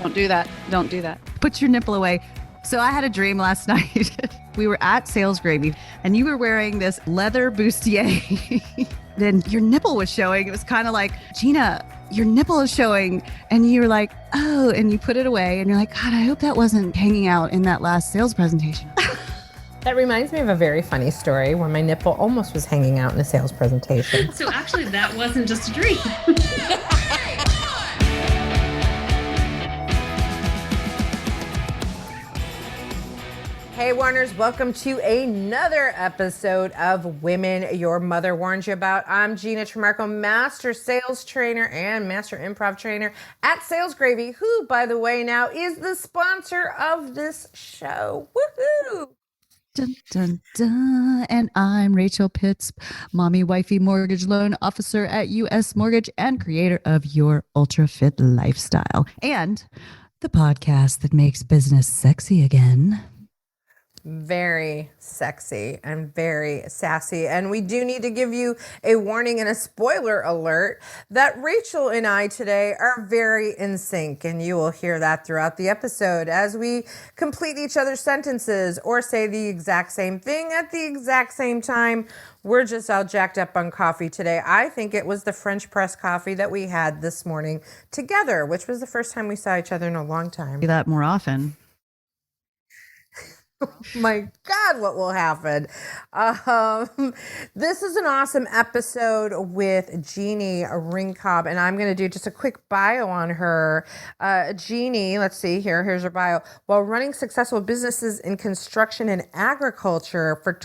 Don't do that. Don't do that. Put your nipple away. So I had a dream last night. We were at Sales Gravy and you were wearing this leather bustier. Then your nipple was showing. It was kind of like, Gina, your nipple is showing. And you were like, oh, and you put it away and you're like, God, I hope that wasn't hanging out in that last sales presentation. That reminds me of a very funny story where my nipple almost was hanging out in a sales presentation. So actually that wasn't just a dream. Hey Warners, welcome to another episode of Women Your Mother Warned You About. I'm Jeani Ringkob, Master Sales Trainer and Master Improv Trainer at Sales Gravy, who, by the way, now is the sponsor of this show. Woohoo! Dun, dun, dun. And I'm Rachel Pitts, mommy, wifey, mortgage loan officer at US Mortgage and creator of Your Ultra Fit Lifestyle and the podcast that makes business sexy again. Very sexy and very sassy. And we do need to give you a warning and a spoiler alert that Rachel and I today are very in sync. And you will hear that throughout the episode as we complete each other's sentences or say the exact same thing at the exact same time. We're just all jacked up on coffee today. I think it was the French press coffee that we had this morning together, which was the first time we saw each other in a long time. Do that more often. My God, what will happen? This is an awesome episode with Jeani Ringkob, and I'm going to do just a quick bio on her. Jeani, let's see here. Here's her bio. While running successful businesses in construction and agriculture for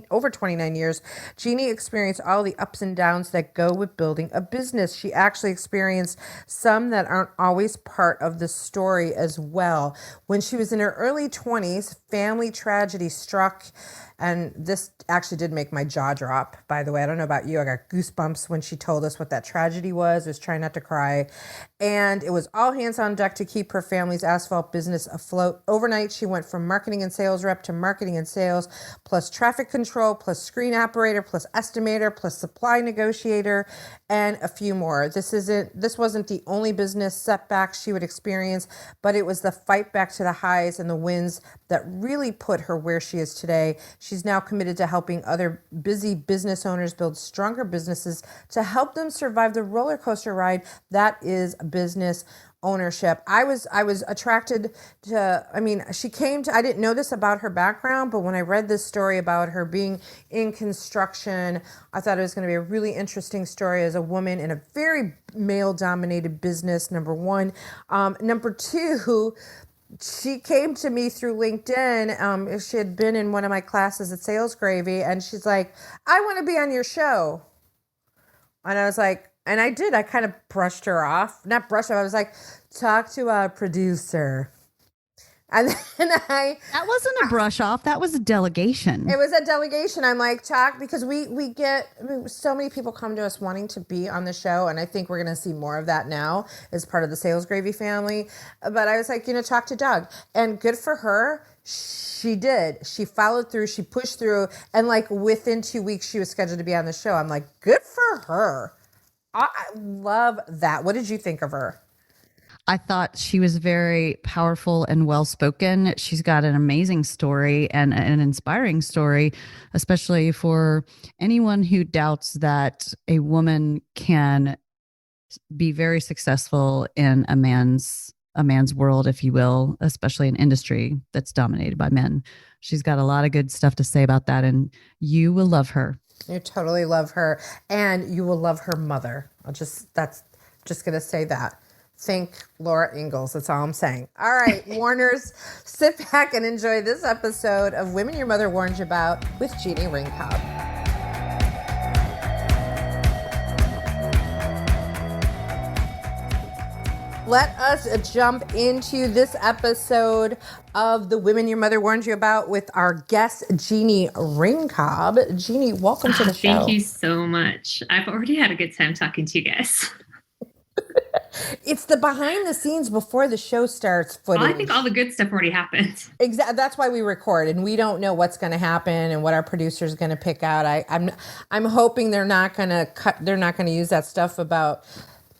over 29 years, Jeani experienced all the ups and downs that go with building a business. She actually experienced some that aren't always part of the story as well. When she was in her early 20s, family tragedy struck, and this actually did make my jaw drop, by the way. I don't know about you. I got goosebumps when she told us what that tragedy was. I was trying not to cry. And it was all hands on deck to keep her family's asphalt business afloat. Overnight, she went from marketing and sales rep to marketing and sales, plus traffic control, plus screen operator, plus estimator, plus supply negotiator, and a few more. This wasn't the only business setback she would experience, but it was the fight back to the highs and the wins that really put her where she is today. She's now committed to helping other busy business owners build stronger businesses to help them survive the roller coaster ride that is business ownership. I was attracted to, I didn't know this about her background, but when I read this story about her being in construction, I thought it was going to be a really interesting story as a woman in a very male-dominated business, number one. Number two, she came to me through LinkedIn. She had been in one of my classes at Sales Gravy, and she's like, I want to be on your show. And I was like, and I did. I kind of brushed her off. Not brushed her off. I was like, talk to a producer. And then That wasn't a brush off. That was a delegation. It was a delegation. I'm like, talk, because we get, so many people come to us wanting to be on the show. And I think we're going to see more of that now as part of the Sales Gravy family. But I was like, talk to Doug. And good for her. She did. She followed through. She pushed through. And like within 2 weeks, she was scheduled to be on the show. I'm like, good for her. I love that. What did you think of her? I thought she was very powerful and well-spoken. She's got an amazing story and an inspiring story, especially for anyone who doubts that a woman can be very successful in a man's world, if you will, especially an industry that's dominated by men. She's got a lot of good stuff to say about that, and you will love her. You totally love her, and you will love her mother. That's just going to say that. Think Laura Ingalls. That's all I'm saying. All right, Warners, sit back and enjoy this episode of Women Your Mother Warned You About with Jeani Ringkob. Let us jump into this episode of the Women Your Mother Warned You About with our guest, Jeani Ringkob. Jeani, welcome to the show. Thank you so much. I've already had a good time talking to you guys. It's the behind the scenes before the show starts footage. Well, I think all the good stuff already happened. Exactly. That's why we record, and we don't know what's going to happen and what our producer's going to pick out. I'm hoping they're not going to cut. They're not going to use that stuff about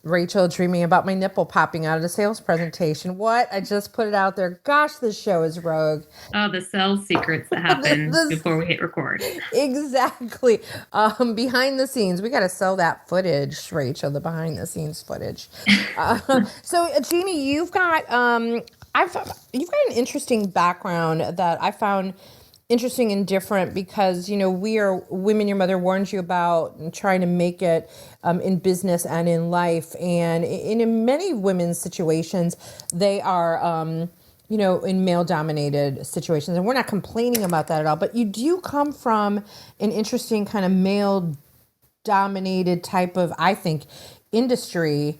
Rachel dreaming about my nipple popping out of a sales presentation. What? I just put it out there. Gosh, this show is rogue. Oh, the sales secrets that happen before we hit record. Exactly. Behind the scenes, we got to sell that footage, Rachel, the behind the scenes footage. So Jeani, you've got an interesting background that I found interesting and different because, we are women your mother warned you about and trying to make it in business and in life. And in many women's situations, they are, in male dominated situations. And we're not complaining about that at all, but you do come from an interesting kind of male dominated type of, I think, industry.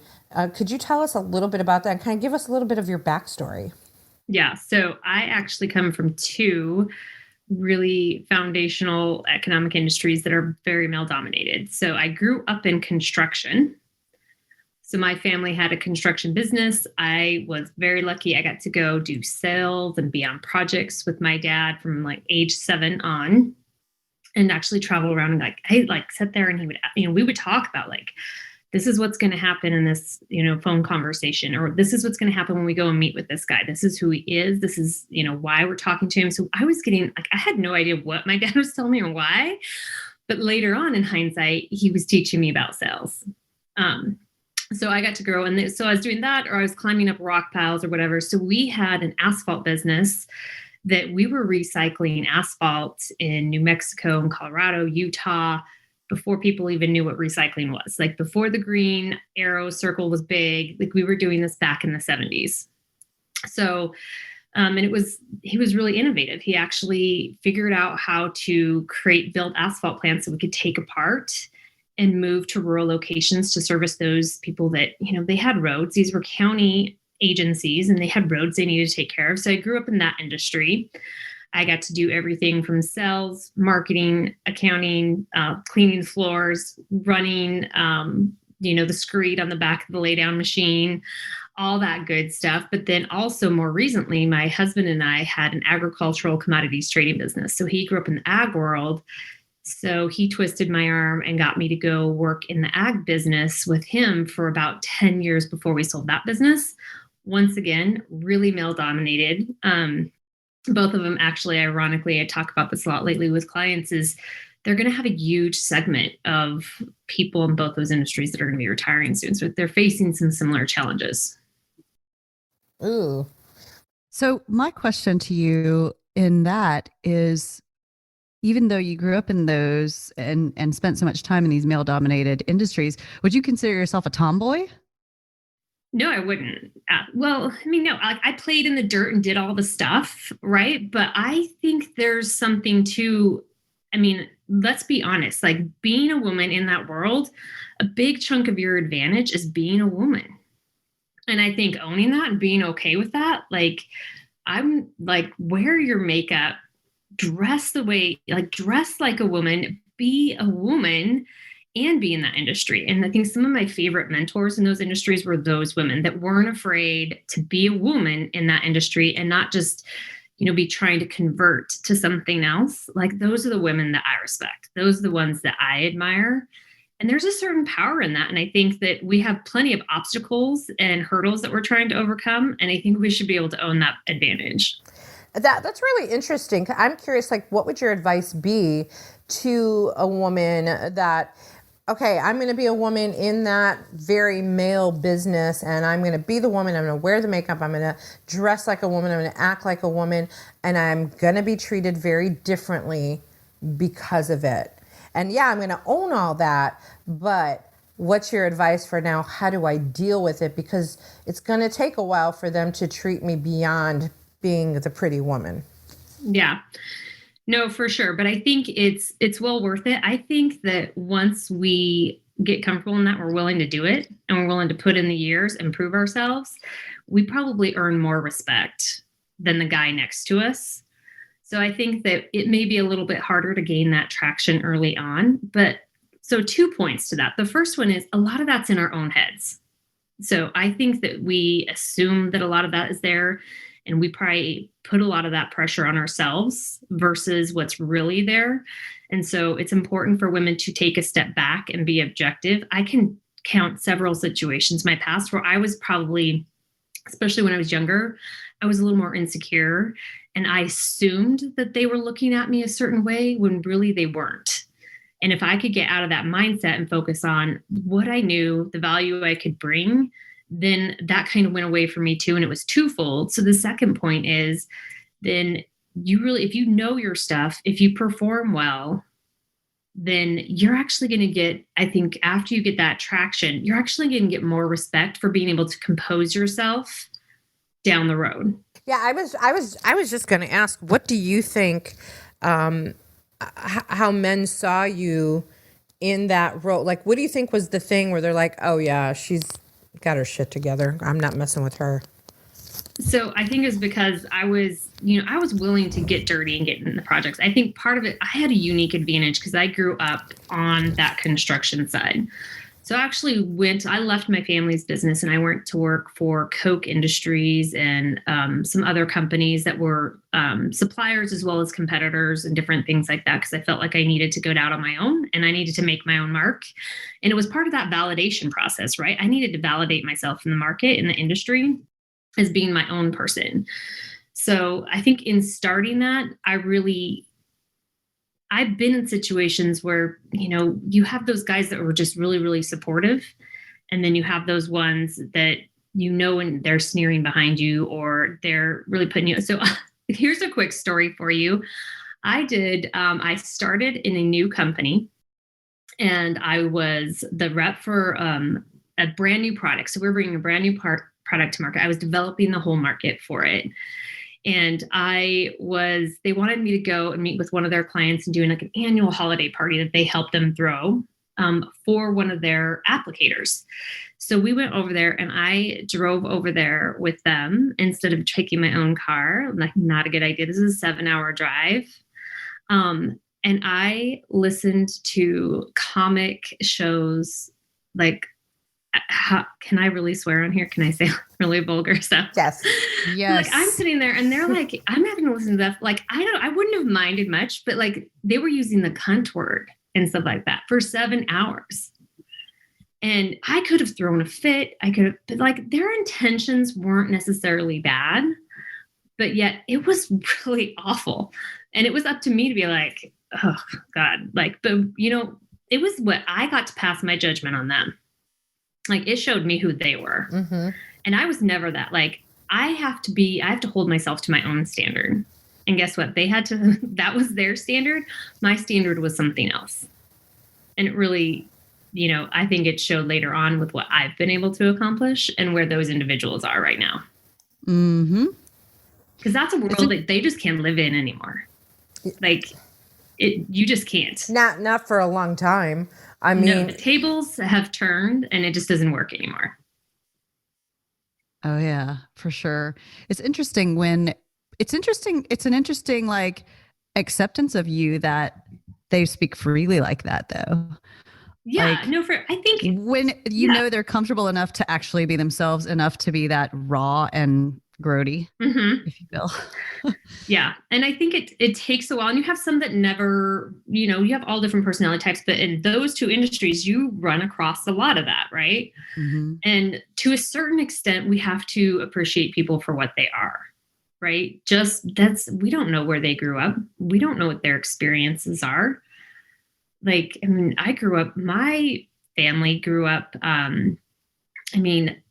Could you tell us a little bit about that and kind of give us a little bit of your backstory? Yeah. So I actually come from two really foundational economic industries that are very male dominated. So I grew up in construction. So my family had a construction business. I was very lucky. I got to go do sales and be on projects with my dad from like age 7 on, and actually travel around and sit there and he would, we would talk about like, this is what's going to happen in this, phone conversation, or this is what's going to happen when we go and meet with this guy. This is who he is. This is, why we're talking to him. So I was getting I had no idea what my dad was telling me or why, but later on in hindsight, he was teaching me about sales. So I got to grow. And so I was doing that, or I was climbing up rock piles or whatever. So we had an asphalt business that we were recycling asphalt in New Mexico and Colorado, Utah, before people even knew what recycling was. Like before the green arrow circle was big, like we were doing this back in the 70s. So, and he was really innovative. He actually figured out how to build asphalt plants that we could take apart and move to rural locations to service those people that, they had roads. These were county agencies and they had roads they needed to take care of. So I grew up in that industry. I got to do everything from sales, marketing, accounting, cleaning floors, running, the screed on the back of the laydown machine, all that good stuff. But then also more recently, my husband and I had an agricultural commodities trading business. So he grew up in the ag world. So he twisted my arm and got me to go work in the ag business with him for about 10 years before we sold that business. Once again, really male dominated. Both of them, actually, ironically, I talk about this a lot lately with clients, is they're going to have a huge segment of people in both those industries that are going to be retiring soon. So they're facing some similar challenges. Ooh. So my question to you in that is, even though you grew up in those and spent so much time in these male dominated industries, would you consider yourself a tomboy? No, I wouldn't. No, I played in the dirt and did all the stuff, right? But I think there's something to, let's be honest, like being a woman in that world, a big chunk of your advantage is being a woman. And I think owning that and being okay with that, like, I'm like, wear your makeup, dress like a woman, be a woman, and be in that industry. And I think some of my favorite mentors in those industries were those women that weren't afraid to be a woman in that industry and not just, be trying to convert to something else. Like those are the women that I respect. Those are the ones that I admire. And there's a certain power in that. And I think that we have plenty of obstacles and hurdles that we're trying to overcome. And I think we should be able to own that advantage. That's really interesting. I'm curious, like, what would your advice be to a woman that, okay, I'm going to be a woman in that very male business and I'm going to be the woman. I'm going to wear the makeup. I'm going to dress like a woman. I'm going to act like a woman, and I'm going to be treated very differently because of it. And yeah, I'm going to own all that, but what's your advice for now? How do I deal with it? Because it's going to take a while for them to treat me beyond being the pretty woman. Yeah, no, for sure. But I think it's well worth it. I think that once we get comfortable in that, we're willing to do it and we're willing to put in the years and prove ourselves, we probably earn more respect than the guy next to us. So I think that it may be a little bit harder to gain that traction early on. But so 2 points to that. The first one is a lot of that's in our own heads. So I think that we assume that a lot of that is there, and we probably put a lot of that pressure on ourselves versus what's really there. And so it's important for women to take a step back and be objective. I can count several situations in my past where I was probably, especially when I was younger, I was a little more insecure, and I assumed that they were looking at me a certain way when really they weren't. And if I could get out of that mindset and focus on what I knew, the value I could bring, then that kind of went away from me too. And it was twofold. So the second point is, then you really, if you know your stuff, if you perform well, then you're actually going to get, I think after you get that traction, you're actually going to get more respect for being able to compose yourself down the road. Yeah, I was just going to ask, what do you think, how men saw you in that role? Like, what do you think was the thing where they're like, oh yeah, she's got her shit together, I'm not messing with her? So I think it's because I was willing to get dirty and get in the projects. I think part of it, I had a unique advantage because I grew up on that construction side. So I left my family's business and I went to work for Coke Industries and some other companies that were suppliers as well as competitors and different things like that, because I felt like I needed to go out on my own and I needed to make my own mark. And it was part of that validation process, right? I needed to validate myself in the market, in the industry, as being my own person. So I think in starting that, I've been in situations where, you have those guys that were just really, really supportive. And then you have those ones that, when they're sneering behind you or they're really putting you. So here's a quick story for you. I started in a new company and I was the rep for a brand new product. So we're bringing a brand new product to market. I was developing the whole market for it. And they wanted me to go and meet with one of their clients and doing like an annual holiday party that they helped them throw for one of their applicators. So we went over there and I drove over there with them instead of taking my own car. Like, not a good idea. This is a 7-hour drive. And I listened to comic shows like, can I really swear on here? Can I say really vulgar stuff? Yes. Yes. Like, I'm sitting there and they're like, I'm having to listen to that. Like, I wouldn't have minded much, but like they were using the cunt word and stuff like that for 7 hours. And I could have thrown a fit. But like their intentions weren't necessarily bad, but yet it was really awful. And it was up to me to be like, oh God, like, but it was what I got to pass my judgment on them. Like, it showed me who they were. Mm-hmm. And I was never that. Like, I have to hold myself to my own standard. And guess what? That was their standard. My standard was something else. And it really, I think it showed later on with what I've been able to accomplish and where those individuals are right now. Mm-hmm. Because that's a world that they just can't live in anymore. Like, you just can't. Not for a long time. I mean, no, the tables have turned and it just doesn't work anymore. Oh yeah, for sure. It's interesting it's an interesting like acceptance of you that they speak freely like that though. Yeah, like, I think when know they're comfortable enough to actually be themselves, enough to be that raw and grody, if you will. Yeah. And I think it takes a while, and you have some that never, you have all different personality types, but in those two industries, you run across a lot of that. Right. Mm-hmm. And to a certain extent, we have to appreciate people for what they are. Right. We don't know where they grew up. We don't know what their experiences are. Like, I mean, my family grew up, my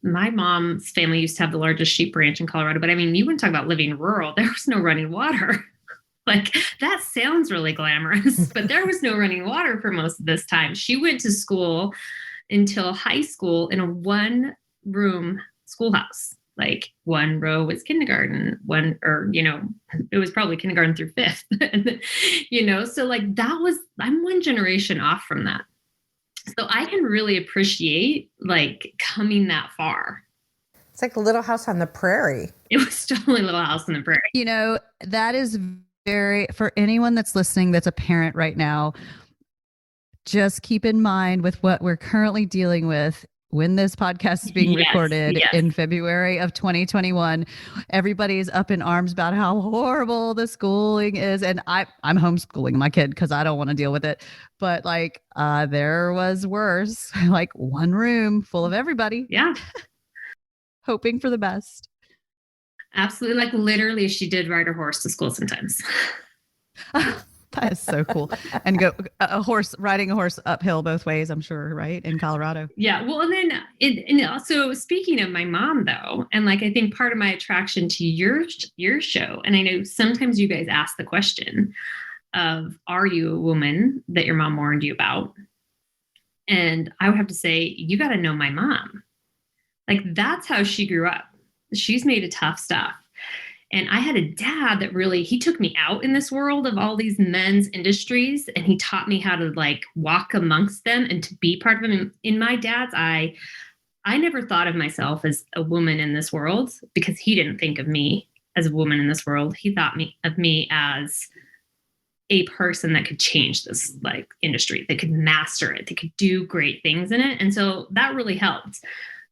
mom's family used to have the largest sheep ranch in Colorado, but you wouldn't talk about living rural. There was no running water. Like, that sounds really glamorous, but there was no running water for most of this time. She went to school until high school in a 1-room schoolhouse. Like, one row was kindergarten, it was probably kindergarten through 5th, so like I'm one generation off from that. So I can really appreciate like coming that far. It's like a Little House on the Prairie. It was totally Little House on the Prairie. That is for anyone that's listening, that's a parent right now, just keep in mind with what we're currently dealing with. when this podcast is being recorded in February of 2021, everybody's up in arms about how horrible the schooling is. And I'm homeschooling my kid because I don't want to deal with it. But like, there was worse, like one room full of everybody. Yeah. Hoping for the best. Absolutely. Like literally she did ride her horse to school sometimes. That is so cool. And riding a horse uphill both ways, I'm sure, right? In Colorado. Yeah. Well, and then and also speaking of my mom though, and like, I think part of my attraction to your show, and I know sometimes you guys ask the question of, are you a woman that your mom warned you about? And I would have to say, you got to know my mom. Like that's how she grew up. She's made a tough stuff. And I had a dad that really, he took me out in this world of all these men's industries, and he taught me how to like walk amongst them and to be part of them. In my dad's eye, I never thought of myself as a woman in this world because he didn't think of me as a woman in this world. He thought of me as a person that could change this like industry, that could master it, that could do great things in it. And so that really helped.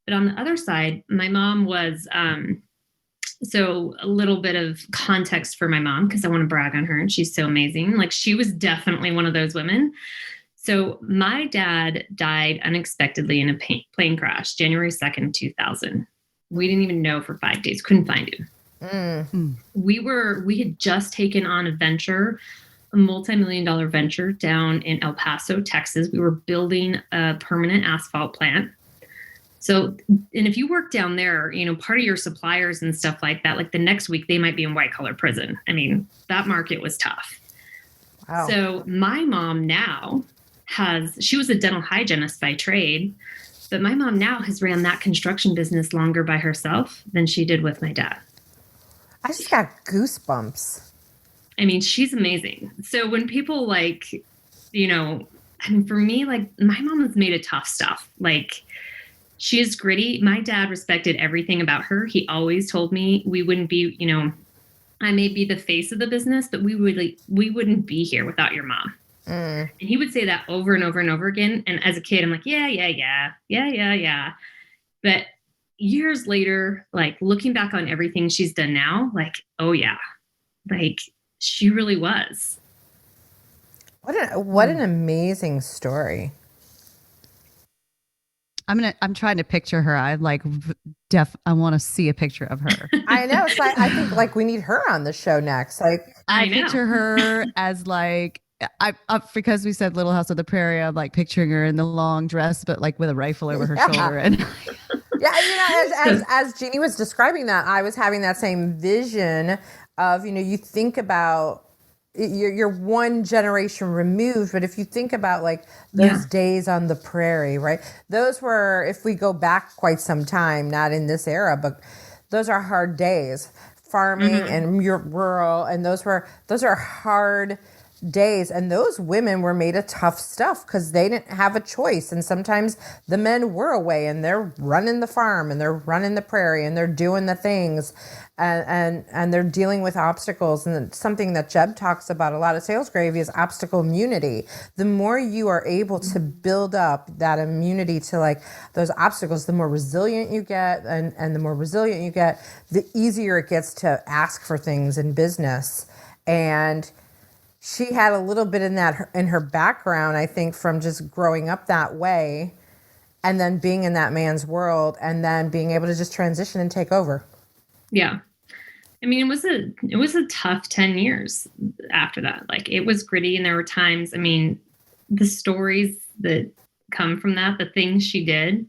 But on the other side, my mom was, so a little bit of context for my mom, because I want to brag on her and she's so amazing. Like she was definitely one of those women. So my dad died unexpectedly in a plane crash, January 2nd, 2000. We didn't even know for 5 days, couldn't find him. We had just taken on a multi-million-dollar venture down in El Paso, Texas. We were building a permanent asphalt plant. So, and if you work down there, you know, part of your suppliers and stuff like that, like the next week they might be in white collar prison. I mean, that market was tough. Wow. So my mom now she was a dental hygienist by trade, but my mom now has ran that construction business longer by herself than she did with my dad. I just got goosebumps. I mean, she's amazing. So when people like, you know, I mean, for me, like my mom has made a tough stuff. Like, she is gritty. My dad respected everything about her. He always told me we wouldn't be, you know, I may be the face of the business, but we wouldn't be here without your mom. And he would say that over and over and over again. And as a kid, I'm like, yeah. But years later, like looking back on everything she's done now, like, oh yeah, like she really was. What an amazing story. I'm trying to picture her. I want to see a picture of her. I know. So I think like we need her on the show next. Like I picture her as like, because we said Little House on the Prairie, I'm like picturing her in the long dress, but like with a rifle over her shoulder. And yeah, you know, as Jeannie was describing that, I was having that same vision of, you know, you think about you're one generation removed, but if you think about like those days on the prairie, right? Those were, if we go back quite some time, not in this era, but those are hard days, farming and rural, and those are hard days. And those women were made of tough stuff because they didn't have a choice. And sometimes the men were away and they're running the farm and they're running the prairie and they're doing the things and they're dealing with obstacles. And something that Jeb talks about a lot of Sales Gravy is obstacle immunity. The more you are able to build up that immunity to like those obstacles, the more resilient you get, and the more resilient you get, the easier it gets to ask for things in business. And she had a little bit in her background, I think, from just growing up that way and then being in that man's world and then being able to just transition and take over. Yeah. I mean, it was a tough 10 years after that. Like it was gritty and there were times, I mean, the stories that come from that, the things she did,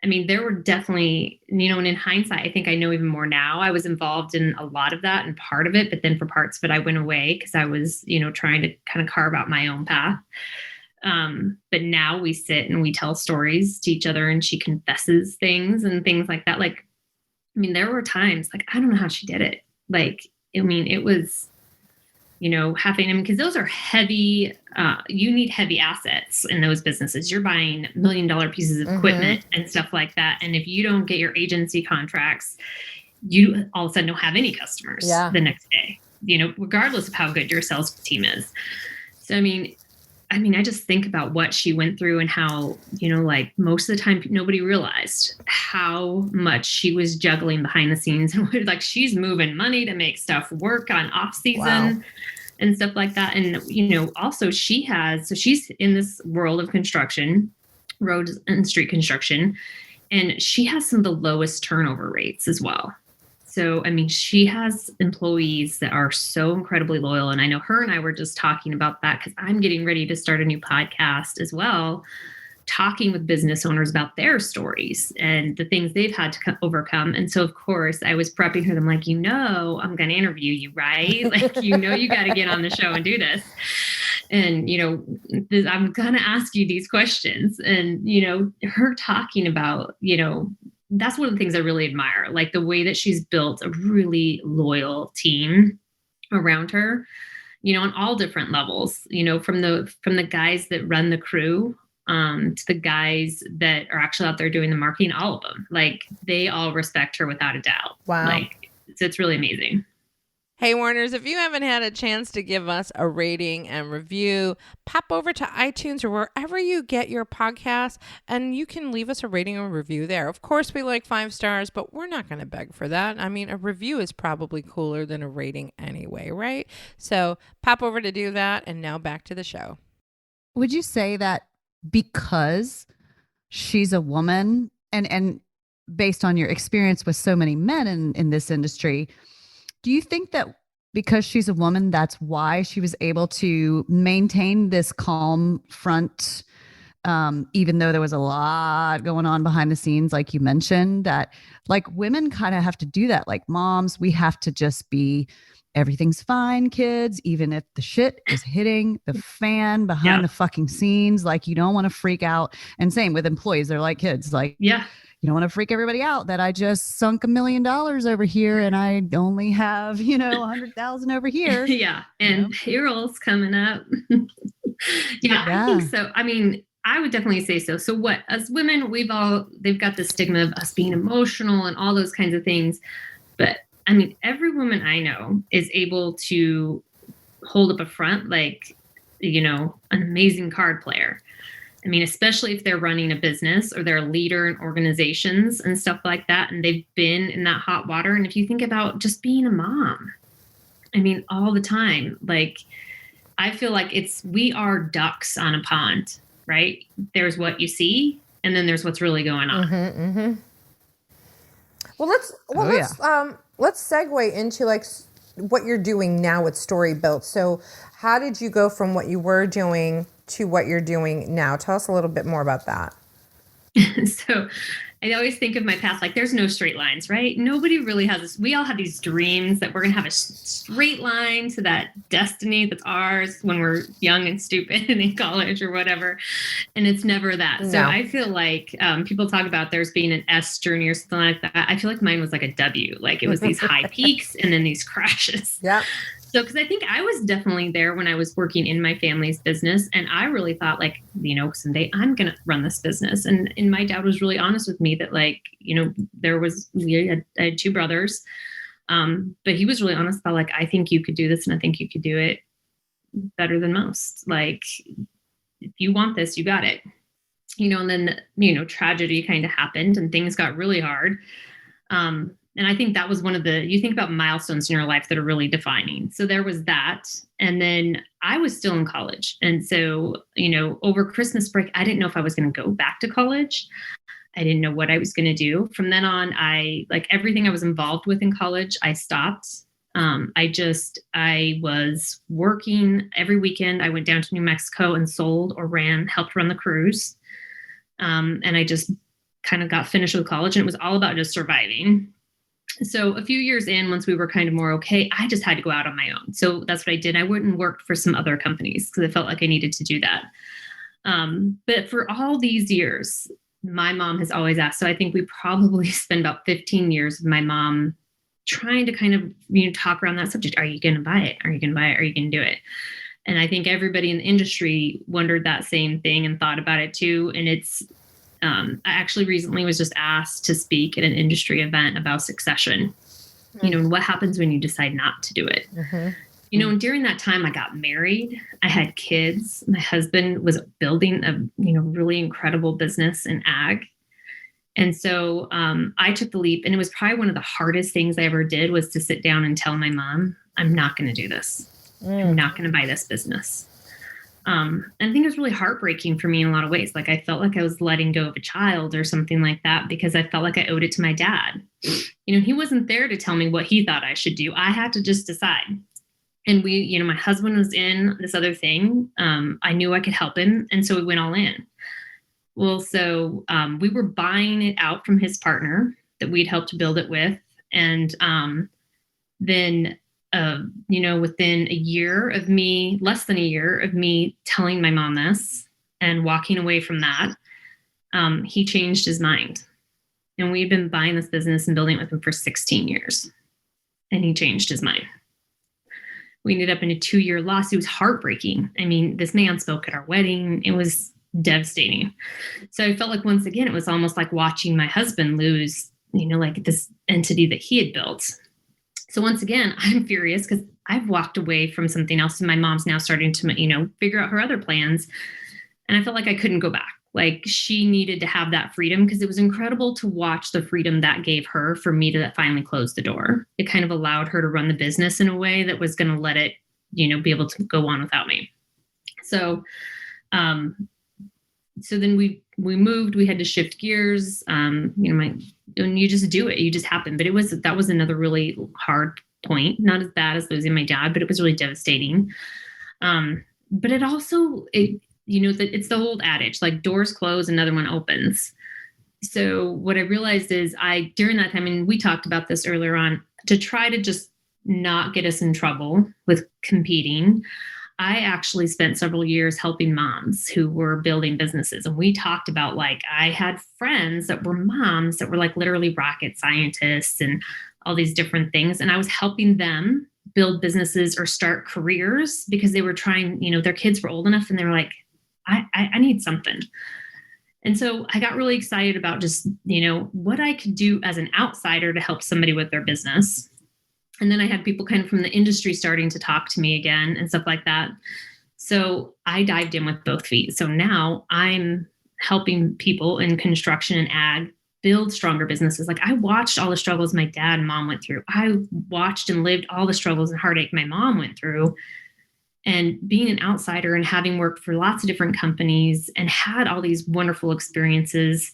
I mean, there were definitely, you know, and in hindsight, I think I know even more now. I was involved in a lot of that and part of it, but then for parts of it, I went away because I was, you know, trying to kind of carve out my own path. But now we sit and we tell stories to each other and she confesses things and things like that. Like, I mean, there were times like, I don't know how she did it. Like, I mean, it was, you know, because those are heavy, you need heavy assets in those businesses. You're buying $1 million pieces of equipment and stuff like that. And if you don't get your agency contracts, you all of a sudden don't have any customers the next day, you know, regardless of how good your sales team is. So, I mean, I mean, I just think about what she went through and how, like most of the time, nobody realized how much she was juggling behind the scenes. And like, she's moving money to make stuff work on off season and stuff like that. And, also she's in this world of construction, road and street construction, and she has some of the lowest turnover rates as well. So, I mean, she has employees that are so incredibly loyal. And I know her and I were just talking about that because I'm getting ready to start a new podcast as well, talking with business owners about their stories and the things they've had to overcome. And so, of course, I was prepping her. I'm like, I'm going to interview you, right? Like, you got to get on the show and do this. And, I'm going to ask you these questions. And, her talking about, that's one of the things I really admire, like the way that she's built a really loyal team around her, on all different levels, from the guys that run the crew, to the guys that are actually out there doing the marketing, all of them, like they all respect her without a doubt. Wow. Like it's really amazing. Hey, Warners, if you haven't had a chance to give us a rating and review, pop over to iTunes or wherever you get your podcasts, and you can leave us a rating or review there. Of course, we like 5 stars, but we're not going to beg for that. I mean, a review is probably cooler than a rating anyway, right? So pop over to do that, and now back to the show. Would you say that because she's a woman, and based on your experience with so many men in this industry, do you think that because she's a woman, that's why she was able to maintain this calm front, even though there was a lot going on behind the scenes, like you mentioned, that like women kind of have to do that. Like moms, we have to just be, everything's fine, kids, even if the shit is hitting the fan behind the fucking scenes. Like you don't want to freak out. And same with employees. They're like kids, like, you don't want to freak everybody out that I just sunk $1 million over here and I only have, 100,000 over here. And payroll's coming up. I think so. I mean, I would definitely say so. So what, as women, they've got the stigma of us being emotional and all those kinds of things. But I mean, every woman I know is able to hold up a front, like, an amazing card player. I mean, especially if they're running a business or they're a leader in organizations and stuff like that, and they've been in that hot water. And if you think about just being a mom, I mean, all the time, like, I feel like we are ducks on a pond, right? There's what you see, and then there's what's really going on. Mm-hmm, mm-hmm. Let's segue into like what you're doing now with StoryBuilt. So how did you go from what you were doing to what you're doing now? Tell us a little bit more about that. So I always think of my past, like there's no straight lines, right? Nobody really has this. We all have these dreams that we're going to have a straight line to that destiny that's ours when we're young and stupid and in college or whatever. And it's never that. No. So I feel like people talk about there's being an S journey or something like that. I feel like mine was like a W, like it was these high peaks and then these crashes. Yeah. So, because I think I was definitely there when I was working in my family's business, and I really thought like, someday I'm going to run this business. And my dad was really honest with me that like, I had 2 brothers, but he was really honest about like, I think you could do this and I think you could do it better than most. Like, if you want this, you got it, and then, tragedy kind of happened and things got really hard. And I think that was one of you think about milestones in your life that are really defining. So there was that. And then I was still in college. And so, over Christmas break, I didn't know if I was going to go back to college. I didn't know what I was going to do. From then on, everything I was involved with in college, I stopped. I was working every weekend. I went down to New Mexico and sold or helped run the cruise. And I just kind of got finished with college, and it was all about just surviving. So a few years in, once we were kind of more okay, I just had to go out on my own. So that's what I did. I went and worked for some other companies because I felt like I needed to do that. But for all these years, my mom has always asked. So I think we probably spent about 15 years with my mom trying to kind of, talk around that subject. Are you going to buy it? Are you going to buy it? Are you going to do it? And I think everybody in the industry wondered that same thing and thought about it too. And it's, I actually recently was just asked to speak at an industry event about succession, and what happens when you decide not to do it. Mm-hmm. During that time I got married, I had kids. My husband was building a, really incredible business in ag. And so I took the leap, and it was probably one of the hardest things I ever did was to sit down and tell my mom, I'm not going to do this. I'm not going to buy this business. And I think it was really heartbreaking for me in a lot of ways. Like, I felt like I was letting go of a child or something like that, because I felt like I owed it to my dad. He wasn't there to tell me what he thought I should do. I had to just decide. And my husband was in this other thing. I knew I could help him. And so we went all in. Well, so we were buying it out from his partner that we'd helped build it with. And then, within a year of me, less than a year of me telling my mom this and walking away from that, he changed his mind. And we'd been buying this business and building it with him for 16 years. And he changed his mind. We ended up in a 2-year lawsuit. It was heartbreaking. I mean, this man spoke at our wedding. It was devastating. So I felt like, once again, it was almost like watching my husband lose, like this entity that he had built. So once again, I'm furious because I've walked away from something else, and my mom's now starting to, figure out her other plans. And I felt like I couldn't go back. Like, she needed to have that freedom, because it was incredible to watch the freedom that gave her for me to finally close the door. It kind of allowed her to run the business in a way that was going to let it, be able to go on without me. So, so then we moved, we had to shift gears. And you just do it, you just happen. But that was another really hard point, not as bad as losing my dad, but it was really devastating. But it also, it's the old adage, like, doors close, another one opens. So what I realized is during that time, and we talked about this earlier on, to try to just not get us in trouble with competing, I actually spent several years helping moms who were building businesses. And we talked about, like, I had friends that were moms that were like literally rocket scientists and all these different things. And I was helping them build businesses or start careers, because they were trying, their kids were old enough and they were like, I need something. And so I got really excited about just, what I could do as an outsider to help somebody with their business. And then I had people kind of from the industry starting to talk to me again and stuff like that. So I dived in with both feet. So now I'm helping people in construction and ag build stronger businesses. Like, I watched all the struggles my dad and mom went through. I watched and lived all the struggles and heartache my mom went through. And being an outsider and having worked for lots of different companies and had all these wonderful experiences,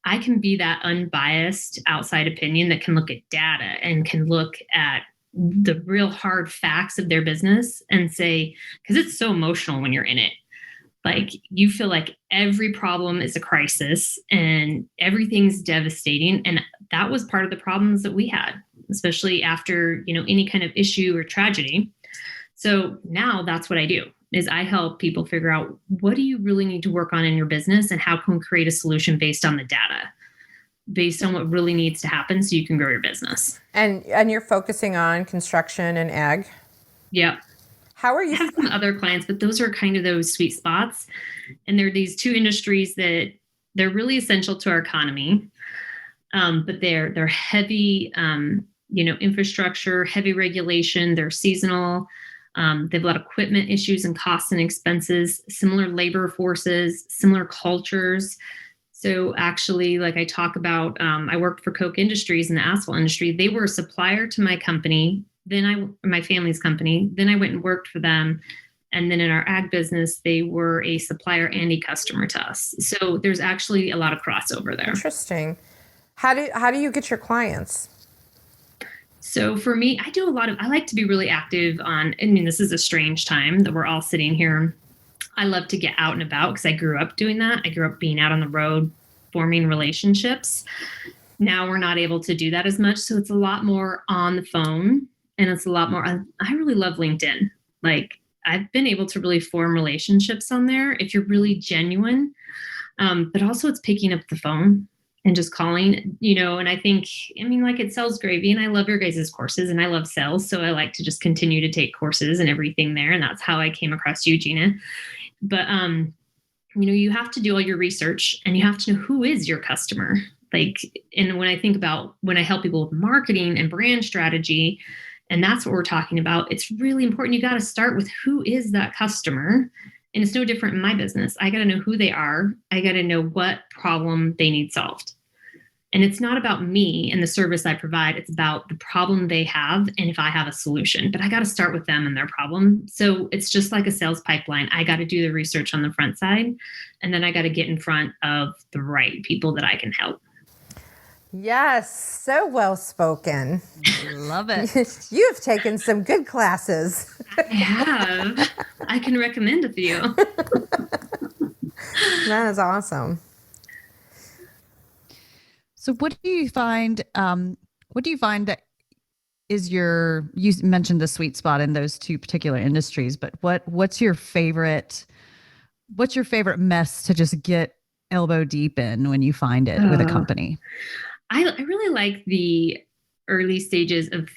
I can be that unbiased outside opinion that can look at data and can look at the real hard facts of their business and say, because it's so emotional when you're in it. Like, you feel like every problem is a crisis and everything's devastating. And that was part of the problems that we had, especially after, any kind of issue or tragedy. So now that's what I do, is I help people figure out, what do you really need to work on in your business, and how can we create a solution based on the data, based on what really needs to happen so you can grow your business. And you're focusing on construction and ag? Yep. How are you? I have some other clients, but those are kind of those sweet spots. And they're these two industries that they're really essential to our economy. But they're heavy, infrastructure, heavy regulation. They're seasonal. They have a lot of equipment issues and costs and expenses, similar labor forces, similar cultures. So actually, like I talk about, I worked for Koch Industries in the asphalt industry. They were a supplier to my company, my family's company. Then I went and worked for them. And then in our ag business, they were a supplier and a customer to us. So there's actually a lot of crossover there. Interesting. How do you get your clients? So for me, I like to be really active this is a strange time that we're all sitting here. I love to get out and about because I grew up doing that. I grew up being out on the road, forming relationships. Now we're not able to do that as much. So it's a lot more on the phone, and it's a lot more, I really love LinkedIn. Like, I've been able to really form relationships on there if you're really genuine. But also it's picking up the phone and just calling, and I think, it sells gravy, and I love your guys' courses, and I love sales. So I like to just continue to take courses and everything there. And that's how I came across you, Gina. But, you have to do all your research, and you have to know who is your customer. Like, and when I think about when I help people with marketing and brand strategy, And that's what we're talking about. It's really important. You got to start with who is that customer. And it's no different in my business. I got to know who they are. I got to know what problem they need solved. And it's not about me and the service I provide. It's about the problem they have and if I have a solution. But I got to start with them and their problem. So it's just like a sales pipeline. I got to do the research on the front side, and then I got to get in front of the right people that I can help. Yes, so well spoken. Love it. You've taken some good classes. I have. I can recommend a few. That is awesome. So what do you find that is you mentioned the sweet spot in those two particular industries, but what's your favorite mess to just get elbow deep in when you find it with a company? I really like the early stages of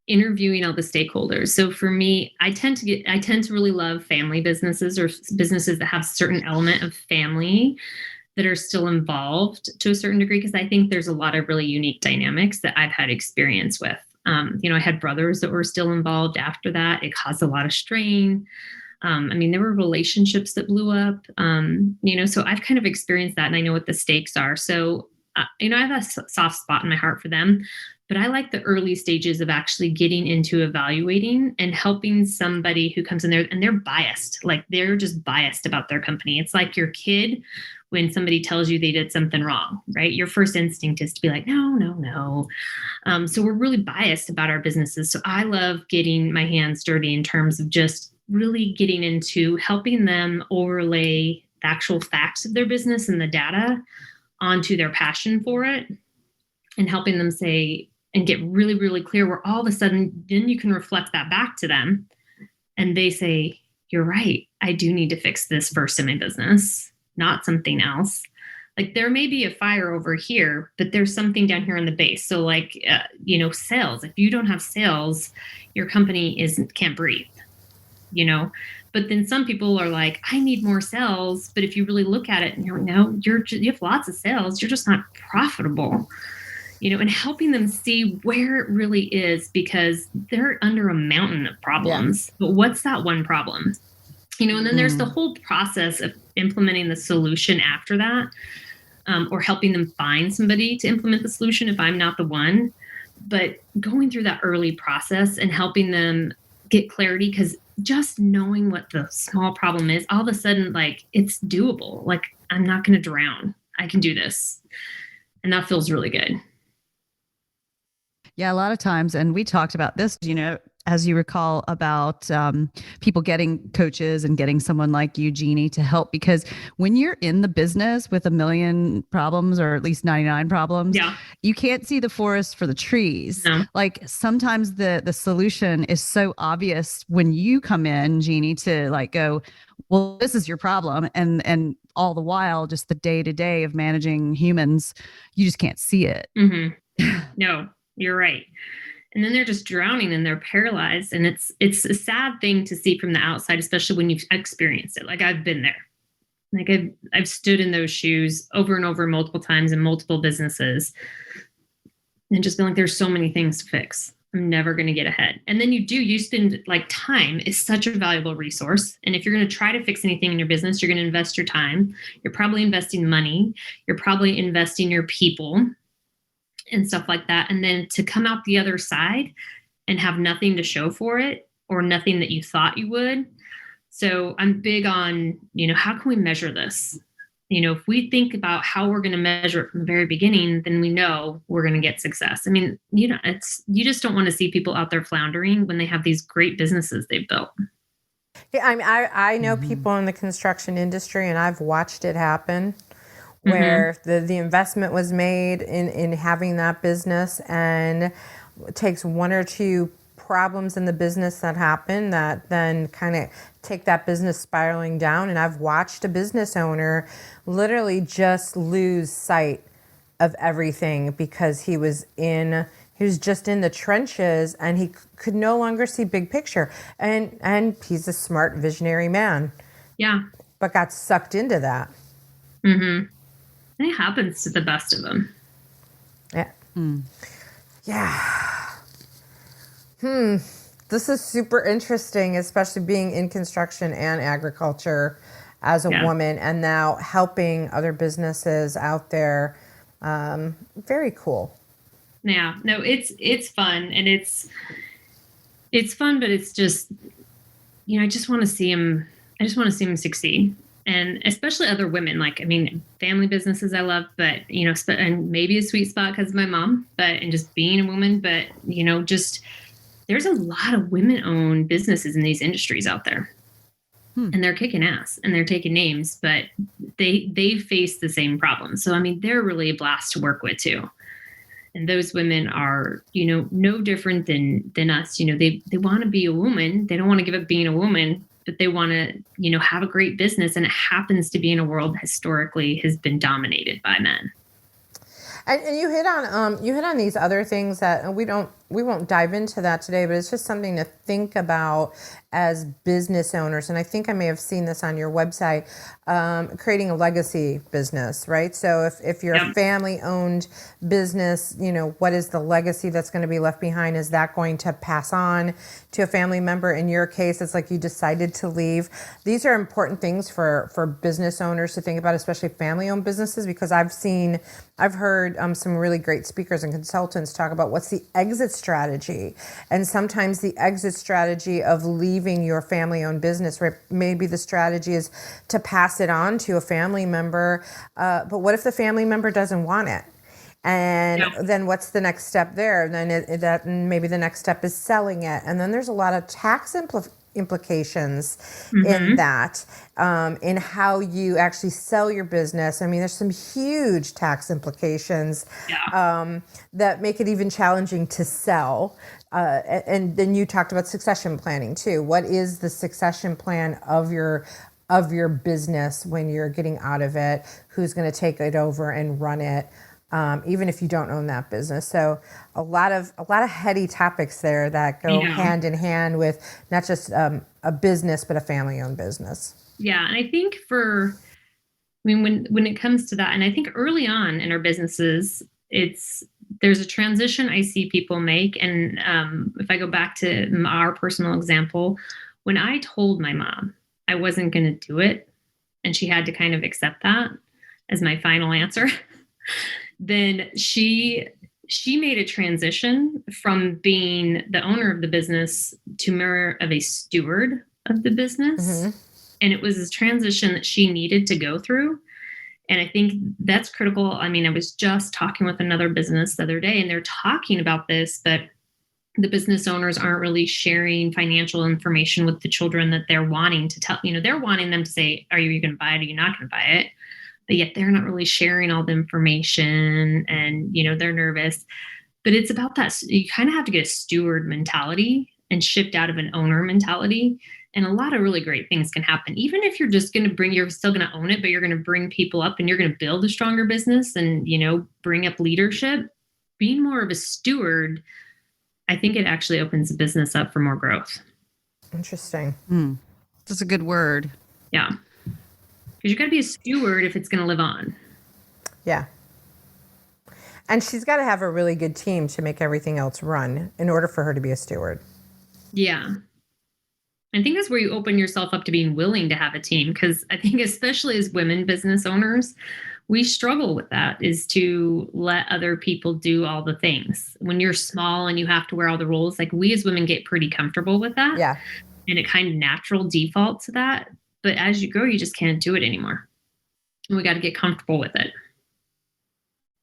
interviewing all the stakeholders. So for me, I tend to really love family businesses or businesses that have certain element of family that are still involved to a certain degree, because I think there's a lot of really unique dynamics that I've had experience with. I had brothers that were still involved after that. It caused a lot of strain. There were relationships that blew up, so I've kind of experienced that, and I know what the stakes are. So, I have a soft spot in my heart for them, but I like the early stages of actually getting into evaluating and helping somebody who comes in there and they're biased. Like they're just biased about their company. It's like your kid when somebody tells you they did something wrong, right? Your first instinct is to be like, no. So we're really biased about our businesses. So I love getting my hands dirty in terms of just really getting into helping them overlay the actual facts of their business and the data onto their passion for it, and helping them say and get really, really clear where all of a sudden then you can reflect that back to them and they say, you're right. I do need to fix this first in my business, not something else. Like there may be a fire over here, but there's something down here in the base. So like, sales, if you don't have sales, your company can't breathe, but then some people are like, I need more sales. But if you really look at it and you're like, no, you have lots of sales. You're just not profitable, and helping them see where it really is, because they're under a mountain of problems. Yeah. But what's that one problem? And then there's the whole process of implementing the solution after that, or helping them find somebody to implement the solution if I'm not the one. But going through that early process and helping them get clarity, because just knowing what the small problem is, all of a sudden, like it's doable. Like I'm not going to drown. I can do this. And that feels really good. Yeah, a lot of times. And we talked about this, as you recall, about people getting coaches and getting someone like you, Jeani, to help, because when you're in the business with 1 million problems, or at least 99 problems, you can't see the forest for the trees. No. Like sometimes the solution is so obvious when you come in, Jeani, to like go, well, this is your problem. And all the while, just the day-to-day of managing humans, you just can't see it. Mm-hmm. No, you're right. And then they're just drowning and they're paralyzed. And it's a sad thing to see from the outside, especially when you've experienced it. Like I've been there. Like I've stood in those shoes over and over multiple times in multiple businesses, and just been like, there's so many things to fix. I'm never going to get ahead. And then you spend like time is such a valuable resource. And if you're going to try to fix anything in your business, you're going to invest your time. You're probably investing money. You're probably investing your people and stuff like that. And then to come out the other side and have nothing to show for it, or nothing that you thought you would. So I'm big on, how can we measure this? If we think about how we're going to measure it from the very beginning, then we know we're going to get success. You just don't want to see people out there floundering when they have these great businesses they've built. Yeah, I know people in the construction industry, and I've watched it happen, where the investment was made in having that business, and it takes 1 or 2 problems in the business that happen that then kind of take that business spiraling down. And I've watched a business owner literally just lose sight of everything because he was just in the trenches, and he could no longer see big picture. And he's a smart, visionary man. Yeah. But got sucked into that. Mm-hmm. It happens to the best of them. Yeah. Yeah. This is super interesting, especially being in construction and agriculture as a woman, and now helping other businesses out there. Very cool. Yeah, no, it's fun, and it's fun, but it's just, I just want to see him. I just want to see him succeed, and especially other women. Like, I mean, family businesses I love, but and maybe a sweet spot because of my mom, and just being a woman, but just there's a lot of women-owned businesses in these industries out there, and they're kicking ass and they're taking names, but they face the same problems. So I mean, they're really a blast to work with too. And those women are, no different than us. They want to be a woman. They don't want to give up being a woman, but they want to, have a great business. And it happens to be in a world that historically has been dominated by men. And you hit on these other things that we won't dive into that today, but it's just something to think about as business owners. And I think I may have seen this on your website, creating a legacy business, right? So if you're a family owned business, what is the legacy that's going to be left behind? Is that going to pass on to a family member? In your case, it's like you decided to leave. These are important things for business owners to think about, especially family owned businesses, because I've heard some really great speakers and consultants talk about what's the exit strategy. And sometimes the exit strategy of leaving your family-owned business, right? Maybe the strategy is to pass it on to a family member. But what if the family member doesn't want it? And then what's the next step there? Then maybe the next step is selling it. And then there's a lot of tax implications in that, in how you actually sell your business. I mean, there's some huge tax implications that make it even challenging to sell. And then you talked about succession planning too. What is the succession plan of your business when you're getting out of it? Who's going to take it over and run it? Even if you don't own that business. So a lot of heady topics there that go hand in hand with not just a business, but a family-owned business. Yeah. And I think when it comes to that, and I think early on in our businesses, there's a transition I see people make. And if I go back to our personal example, when I told my mom I wasn't going to do it, and she had to kind of accept that as my final answer, then she made a transition from being the owner of the business to more of a steward of the business. And it was a transition that she needed to go through. And I think that's critical. I mean, I was just talking with another business the other day, and they're talking about this, but the business owners aren't really sharing financial information with the children that they're wanting to tell. They're wanting them to say, are you going to buy it? Or are you not going to buy it? But yet they're not really sharing all the information, and, they're nervous. But it's about that. You kind of have to get a steward mentality and shift out of an owner mentality. And a lot of really great things can happen. Even if you're just going to you're still going to own it, but you're going to bring people up and you're going to build a stronger business and, bring up leadership. Being more of a steward, I think it actually opens the business up for more growth. Interesting. That's a good word. Yeah. Because you got to be a steward if it's going to live on. Yeah. And she's got to have a really good team to make everything else run in order for her to be a steward. Yeah. I think that's where you open yourself up to being willing to have a team. Because I think especially as women business owners, we struggle with that, is to let other people do all the things. When you're small and you have to wear all the roles, like we as women get pretty comfortable with that. Yeah. And it kind of natural default to that. But as you grow, you just can't do it anymore. And we got to get comfortable with it.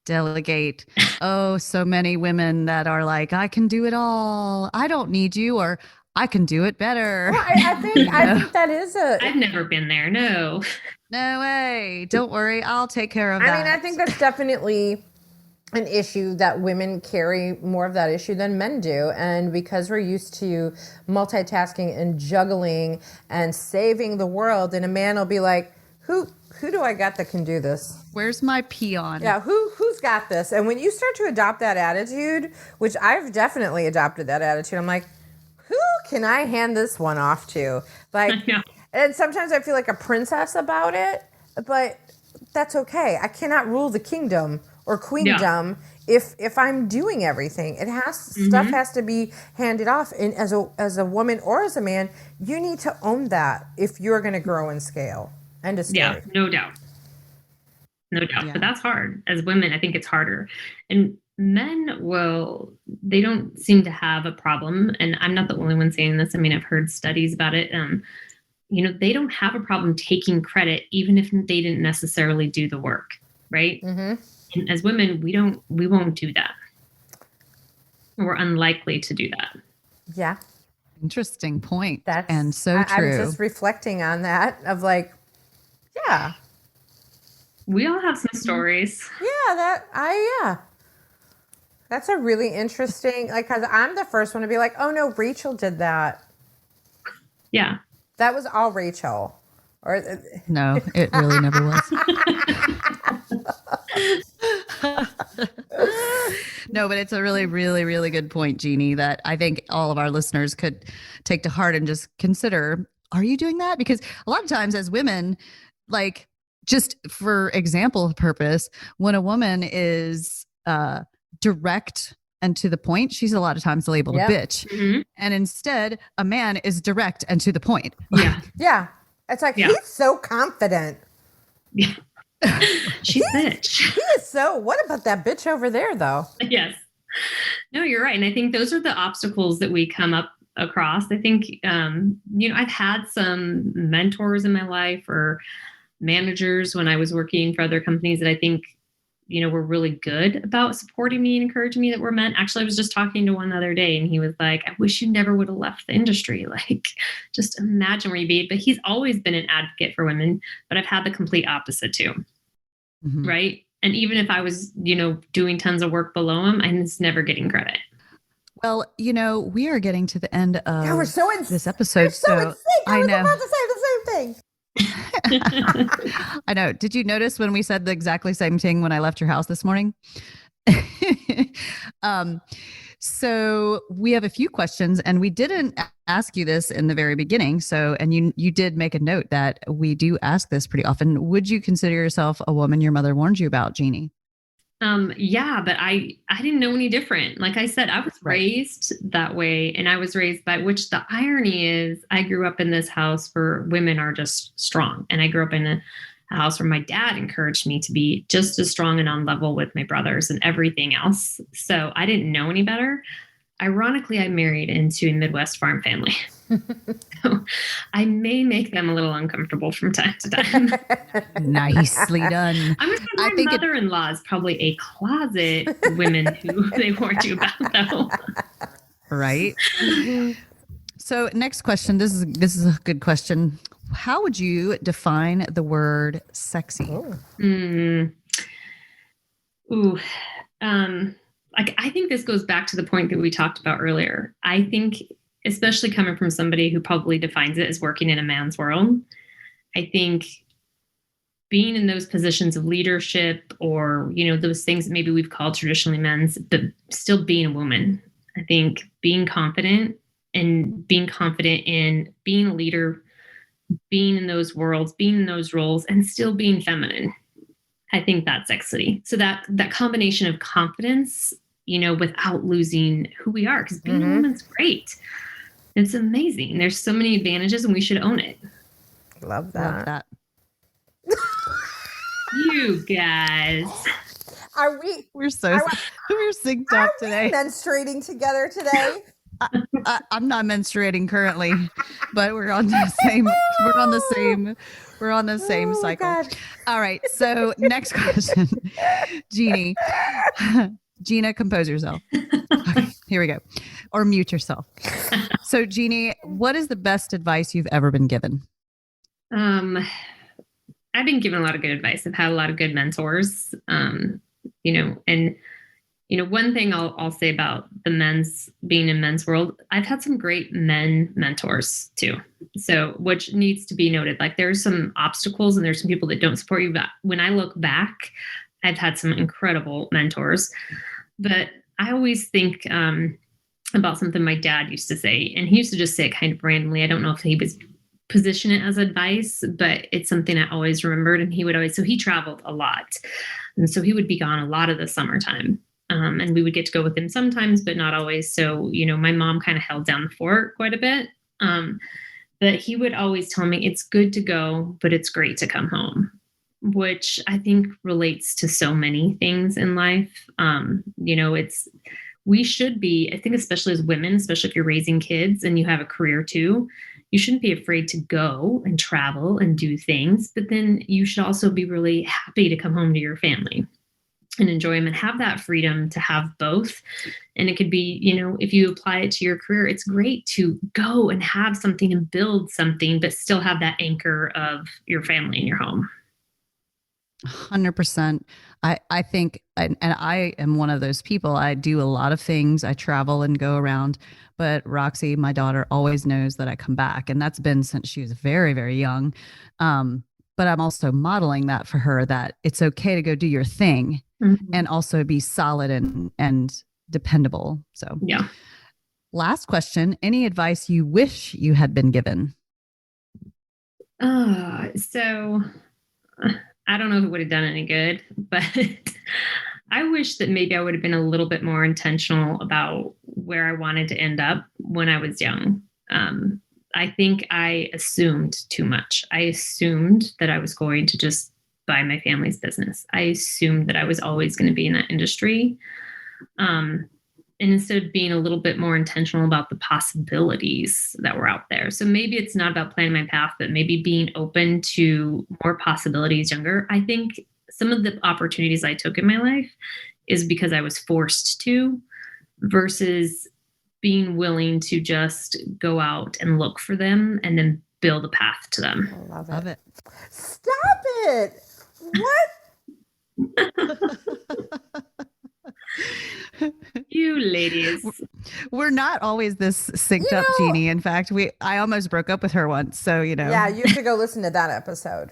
Delegate. Oh, so many women that are like, I can do it all. I don't need you, or I can do it better. Well, I think that is I've never been there. No. No way. Don't worry. I'll take care of that. I mean, I think that's definitely an issue that women carry more of that issue than men do. And because we're used to multitasking and juggling and saving the world, and a man will be like, who do I got that can do this? Where's my peon? Yeah, who's got this? And when you start to adopt that attitude, which I've definitely adopted that attitude, I'm like, who can I hand this one off to? Like, and sometimes I feel like a princess about it, but that's okay. I cannot rule the kingdom or queendom if I'm doing everything, stuff has to be handed off. And as a woman or as a man, you need to own that if you're going to grow and scale. End of story. Yeah, no doubt. Yeah. But that's hard. As women, I think it's harder. And men they don't seem to have a problem. And I'm not the only one saying this. I mean, I've heard studies about it. They don't have a problem taking credit, even if they didn't necessarily do the work. Right. And as women, we won't do that. We're unlikely to do that. Yeah. Interesting point. And so true. I'm just reflecting on that of like, yeah. We all have some stories. Yeah, that's a really interesting, like, because I'm the first one to be like, oh no, Rachel did that. Yeah. That was all Rachel. Or no, it really never was. No, but it's a really, really, really good point, Jeani, that I think all of our listeners could take to heart and just consider, are you doing that? Because a lot of times as women, like, just for example purpose, when a woman is direct and to the point, she's a lot of times labeled a bitch. Mm-hmm. And instead, a man is direct and to the point. Yeah. Yeah. It's like, he's so confident. Yeah. She's bitch. He is so, what about that bitch over there though? Yes. No, you're right. And I think those are the obstacles that we come up across. I think, I've had some mentors in my life or managers when I was working for other companies that I think, were really good about supporting me and encouraging me that were men. Actually, I was just talking to one the other day and he was like, I wish you never would have left the industry. Like, just imagine where you'd be. But he's always been an advocate for women, but I've had the complete opposite too. Mm-hmm. Right. And even if I was, doing tons of work below him, I'm just never getting credit. Well, we are getting to the end of we're so this episode. So I was about to say the same thing. I know. Did you notice when we said the exactly same thing when I left your house this morning? So we have a few questions and we didn't ask you this in the very beginning. So, and you did make a note that we do ask this pretty often. Would you consider yourself a woman your mother warned you about, Jeani? Yeah, but I didn't know any different. Like I said, I was raised that way and I was raised by, which the irony is I grew up in this house where women are just strong. And I grew up in a house where my dad encouraged me to be just as strong and on level with my brothers and everything else. So I didn't know any better. Ironically, I married into a Midwest farm family. So I may make them a little uncomfortable from time to time. Nicely done. My mother-in-law is probably a closet women who they warned you about, though. Right. So next question. This is a good question. How would you define the word sexy? I think this goes back to the point that we talked about earlier. I think, especially coming from somebody who probably defines it as working in a man's world, I think being in those positions of leadership or, those things that maybe we've called traditionally men's, but still being a woman, I think being confident in being a leader, being in those worlds, being in those roles, and still being feminine. I think that's sexy. So that combination of confidence, without losing who we are, because being a woman's great. It's amazing. There's so many advantages and we should own it. Love that. You guys. We're synced up today. Menstruating together today. I'm not menstruating currently, but we're on the same cycle. God. All right. So next question, Jeani. Gina, compose yourself. Okay, here we go. Or mute yourself. So Jeani, what is the best advice you've ever been given? I've been given a lot of good advice. I've had a lot of good mentors, and one thing I'll say about being in men's world, I've had some great men mentors too. So, which needs to be noted, like there's some obstacles and there's some people that don't support you. But when I look back, I've had some incredible mentors, but I always think, about something my dad used to say, and he used to just say it kind of randomly. I don't know if he was position it as advice, but it's something I always remembered. And he traveled a lot. And so he would be gone a lot of the summertime. And we would get to go with him sometimes, but not always. So, my mom kind of held down the fort quite a bit. But he would always tell me it's good to go, but it's great to come home, which I think relates to so many things in life. We should be, I think, especially as women, especially if you're raising kids and you have a career too, you shouldn't be afraid to go and travel and do things, but then you should also be really happy to come home to your family and enjoy them and have that freedom to have both. And it could be, if you apply it to your career, it's great to go and have something and build something, but still have that anchor of your family in your home. 100%. I think, and I am one of those people. I do a lot of things. I travel and go around, but Roxy, my daughter, always knows that I come back. And that's been since she was very, very young. But I'm also modeling that for her, that it's okay to go do your thing and also be solid and dependable. So yeah. Last question, any advice you wish you had been given? So I don't know if it would have done any good, but I wish that maybe I would have been a little bit more intentional about where I wanted to end up when I was young. I think I assumed too much. I assumed that I was going to just buy my family's business. I assumed that I was always going to be in that industry. And instead of being a little bit more intentional about the possibilities that were out there. So maybe it's not about planning my path, but maybe being open to more possibilities younger. I think some of the opportunities I took in my life is because I was forced to, versus being willing to just go out and look for them and then build a path to them. I love it. Love it. Stop it. What? You ladies. We're not always this synced up, Jeannie. In fact, I almost broke up with her once. So, Yeah, you have to go listen to that episode.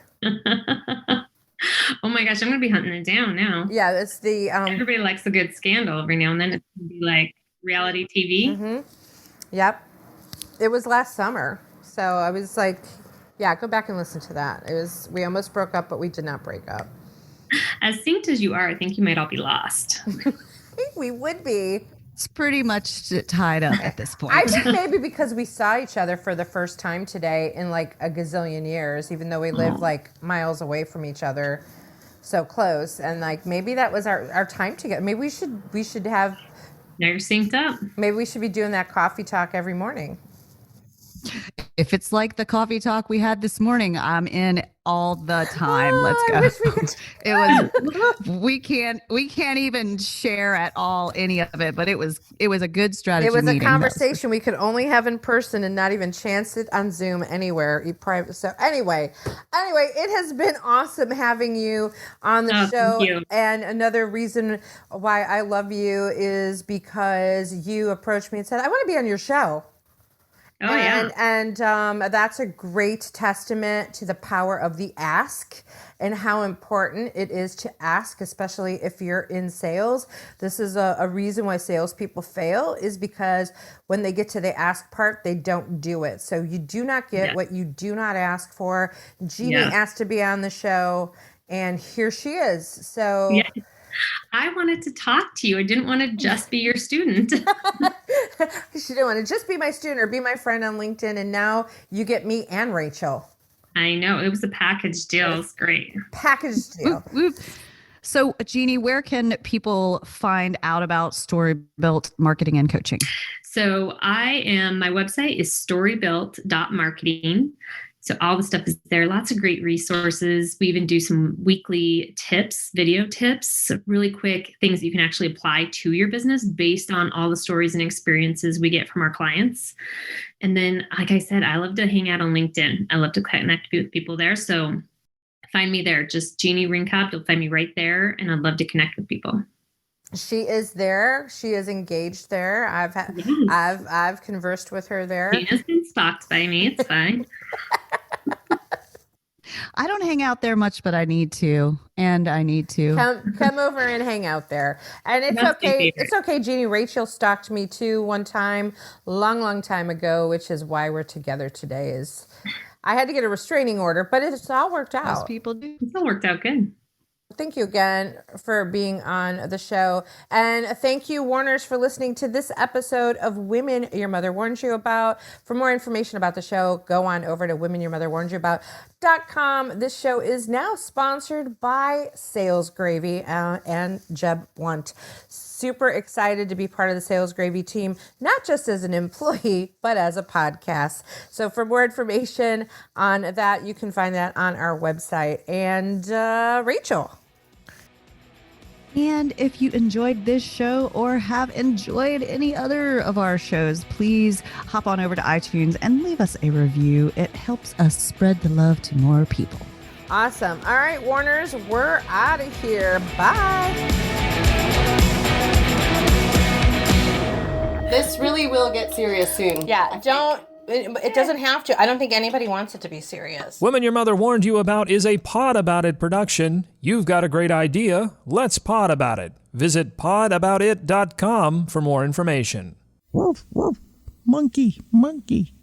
Oh my gosh, I'm going to be hunting it down now. Yeah, it's the... Everybody likes a good scandal every now and then. It's going to be like reality TV. Mm-hmm. Yep. It was last summer. So I was like, yeah, go back and listen to that. We almost broke up, but we did not break up. As synced as you are, I think you might all be lost. I think we would be. It's pretty much tied up at this point. I think maybe because we saw each other for the first time today in like a gazillion years, even though we live like miles away from each other, so close. And like maybe that was our time together. Maybe we should have. Now you're synced up. Maybe we should be doing that coffee talk every morning. If it's like the coffee talk we had this morning, I'm in all the time. Let's go. I wish we could. We can't even share at all any of it, but it was a good strategy. It was a meeting, conversation we could only have in person and not even chance it on Zoom anywhere. So anyway, it has been awesome having you on the show. Thank you. And another reason why I love you is because you approached me and said, I want to be on your show. Oh, and that's a great testament to the power of the ask and how important it is to ask, especially if you're in sales. This is a reason why salespeople fail, is because when they get to the ask part, they don't do it. So you do not get what you do not ask for. Jeannie asked to be on the show, and here she is. So. Yeah. I wanted to talk to you. I didn't want to just be your student. She didn't want to just be my student or be my friend on LinkedIn. And now you get me and Rachel. I know. It was a package deal. It's great. Package deal. So, Jeannie, where can people find out about StoryBuilt Marketing and Coaching? So my website is StoryBuilt.marketing. So all the stuff is there. Lots of great resources. We even do some weekly tips, video tips, really quick things that you can actually apply to your business based on all the stories and experiences we get from our clients. And then, like I said, I love to hang out on LinkedIn. I love to connect with people there. So find me there. Just Jeani Ringkob. You'll find me right there. And I'd love to connect with people. She is there. She is engaged there. I've conversed with her there. Gina's been stalked by me. It's fine. I don't hang out there much, but I need to, and I need to come over and hang out there. And it's okay. It's okay, Jeannie. Rachel stalked me too one time, long time ago, which is why we're together today. I had to get a restraining order, but it's all worked out. Most people do. It's all worked out good. Thank you again for being on the show. And thank you, Warners, for listening to this episode of Women Your Mother Warns You About. For more information about the show, go on over to womenyourmotherwarnsyouabout.com. This show is now sponsored by Sales Gravy and Jeb Blunt. Super excited to be part of the Sales Gravy team, not just as an employee, but as a podcast. So for more information on that, you can find that on our website. And Rachel. And if you enjoyed this show or have enjoyed any other of our shows, please hop on over to iTunes and leave us a review. It helps us spread the love to more people. Awesome. All right, Warners, we're out of here. Bye. This really will get serious soon. Yeah, it doesn't have to. I don't think anybody wants it to be serious. Women Your Mother Warned You About is a Pod About It production. You've got a great idea. Let's pod about it. Visit podaboutit.com for more information. Woof, woof. Monkey, monkey.